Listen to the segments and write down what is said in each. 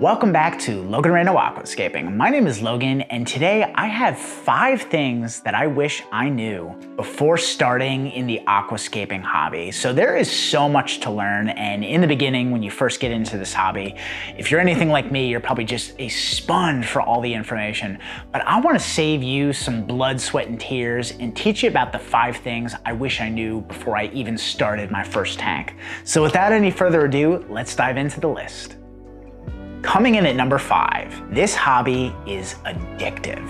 Welcome back to Logan Rando Aquascaping. My name is Logan, and today I have 5 things that I wish I knew before starting in the aquascaping hobby. So there is so much to learn, and in the beginning, when you first get into this hobby, if you're anything like me, you're probably just a sponge for all the information. But I want to save you some blood, sweat, and tears and teach you about the 5 things I wish I knew before I even started my first tank. So without any further ado, let's dive into the list. Coming in at number 5, this hobby is addictive.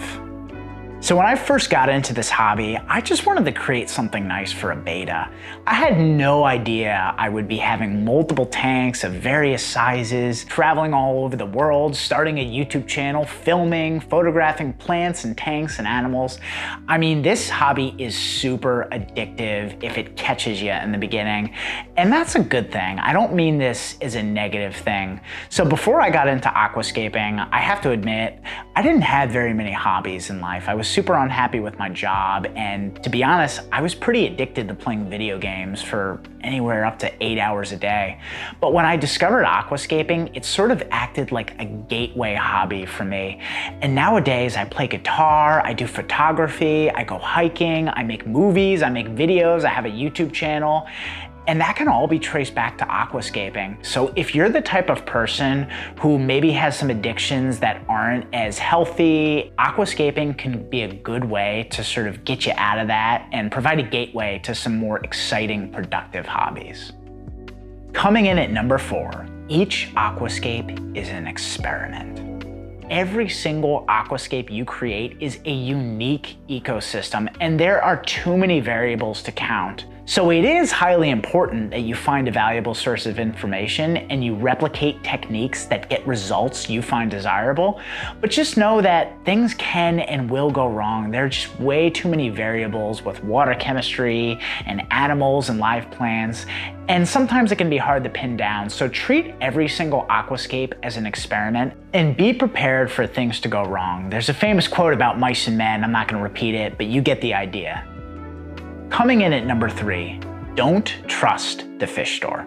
So when I first got into this hobby, I just wanted to create something nice for a beta. I had no idea I would be having multiple tanks of various sizes, traveling all over the world, starting a YouTube channel, filming, photographing plants and tanks and animals. I mean, this hobby is super addictive if it catches you in the beginning, and that's a good thing. I don't mean this as a negative thing. So before I got into aquascaping, I have to admit, I didn't have very many hobbies in life. I was super unhappy with my job, and to be honest, I was pretty addicted to playing video games for anywhere up to 8 hours a day. But when I discovered aquascaping, it sort of acted like a gateway hobby for me. And nowadays I play guitar, I do photography, I go hiking, I make movies, I make videos, I have a YouTube channel. And that can all be traced back to aquascaping. So if you're the type of person who maybe has some addictions that aren't as healthy, aquascaping can be a good way to sort of get you out of that and provide a gateway to some more exciting, productive hobbies. Coming in at number 4, each aquascape is an experiment. Every single aquascape you create is a unique ecosystem, and there are too many variables to count. So it is highly important that you find a valuable source of information and you replicate techniques that get results you find desirable. But just know that things can and will go wrong. There are just way too many variables with water chemistry and animals and live plants, and sometimes it can be hard to pin down. So treat every single aquascape as an experiment and be prepared for things to go wrong. There's a famous quote about mice and men. I'm not going to repeat it, but you get the idea. Coming in at number 3, don't trust the fish store.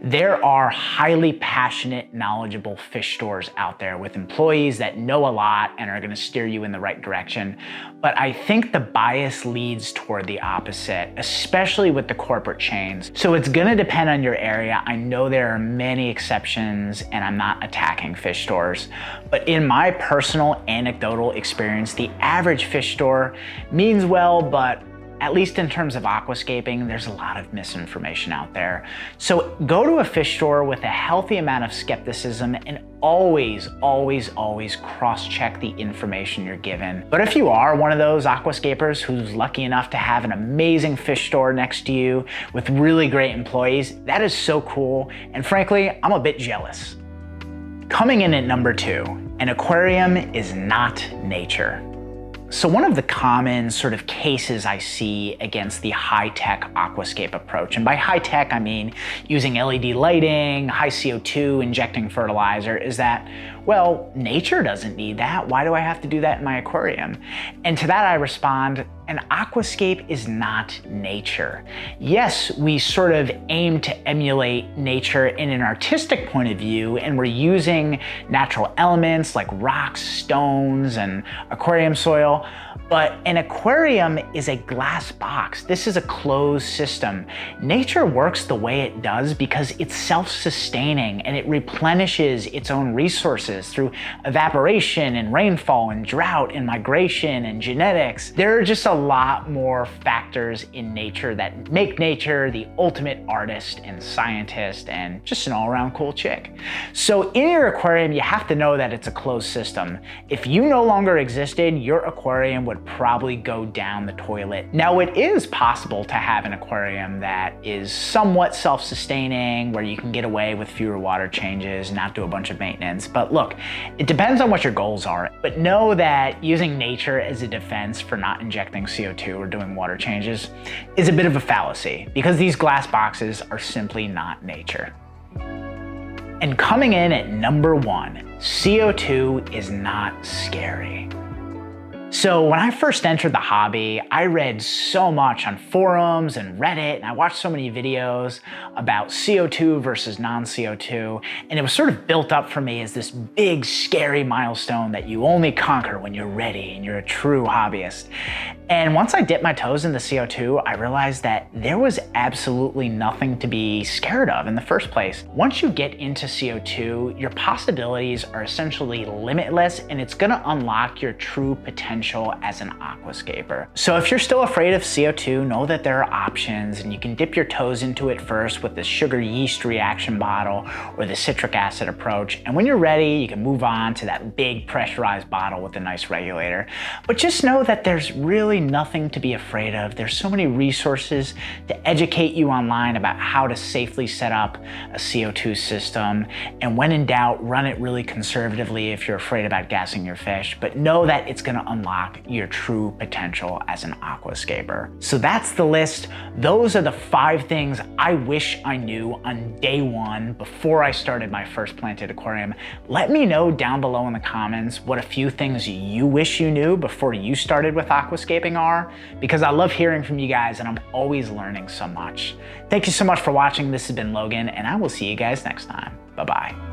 There are highly passionate, knowledgeable fish stores out there with employees that know a lot and are going to steer you in the right direction. But I think the bias leads toward the opposite, especially with the corporate chains. So it's going to depend on your area. I know there are many exceptions, and I'm not attacking fish stores. But in my personal anecdotal experience, the average fish store means well, but at least in terms of aquascaping, there's a lot of misinformation out there. So go to a fish store with a healthy amount of skepticism and always cross-check the information you're given. But if you are one of those aquascapers who's lucky enough to have an amazing fish store next to you with really great employees, that is so cool. And frankly, I'm a bit jealous. Coming in at number 2, an aquarium is not nature. So one of the common sort of cases I see against the high-tech aquascape approach, and by high-tech I mean using LED lighting, high CO2, injecting fertilizer, is that, well, nature doesn't need that. Why do I have to do that in my aquarium? And to that I respond, an aquascape is not nature. Yes, we sort of aim to emulate nature in an artistic point of view, and we're using natural elements like rocks, stones, and aquarium soil, but an aquarium is a glass box. This is a closed system. Nature works the way it does because it's self-sustaining and it replenishes its own resources through evaporation and rainfall and drought and migration and genetics. There are just a lot more factors in nature that make nature the ultimate artist and scientist and just an all-around cool chick. So in your aquarium, you have to know that it's a closed system. If you no longer existed, your aquarium would probably go down the toilet. Now, it is possible to have an aquarium that is somewhat self-sustaining, where you can get away with fewer water changes, not do a bunch of maintenance. But look, it depends on what your goals are. But know that using nature as a defense for not injecting CO2 or doing water changes is a bit of a fallacy, because these glass boxes are simply not nature. And coming in at number 1, CO2 is not scary. So when I first entered the hobby, I read so much on forums and Reddit, and I watched so many videos about CO2 versus non-CO2, and it was sort of built up for me as this big, scary milestone that you only conquer when you're ready and you're a true hobbyist. And once I dipped my toes into CO2, I realized that there was absolutely nothing to be scared of in the first place. Once you get into CO2, your possibilities are essentially limitless, and it's gonna unlock your true potential as an aquascaper. So if you're still afraid of CO2, know that there are options, and you can dip your toes into it first with the sugar yeast reaction bottle or the citric acid approach. And when you're ready, you can move on to that big pressurized bottle with a nice regulator. But just know that there's really nothing to be afraid of. There's so many resources to educate you online about how to safely set up a CO2 system. And when in doubt, run it really conservatively if you're afraid about gassing your fish, but know that it's gonna unlock your true potential as an aquascaper. So that's the list. Those are the 5 things I wish I knew on day 1 before I started my first planted aquarium. Let me know down below in the comments what a few things you wish you knew before you started with aquascaping are, because I love hearing from you guys and I'm always learning so much. Thank you so much for watching. This has been Logan, and I will see you guys next time. Bye-bye.